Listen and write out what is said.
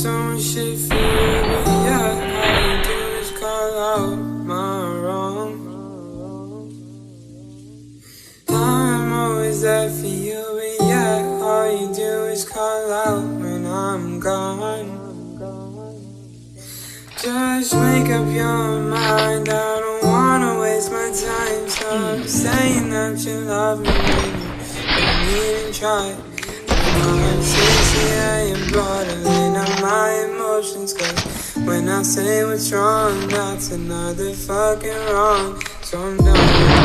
so much shit for you, but yeah, all you do is call out my wrong. I'm always there for you, but yeah, all you do is call out when I'm gone. Just make up your mind, I don't wanna waste my time. Stop saying that you love me when you don't even try. I'm sincere and bottling up my emotions, cause when I say what's wrong, that's another fucking wrong. So I'm done.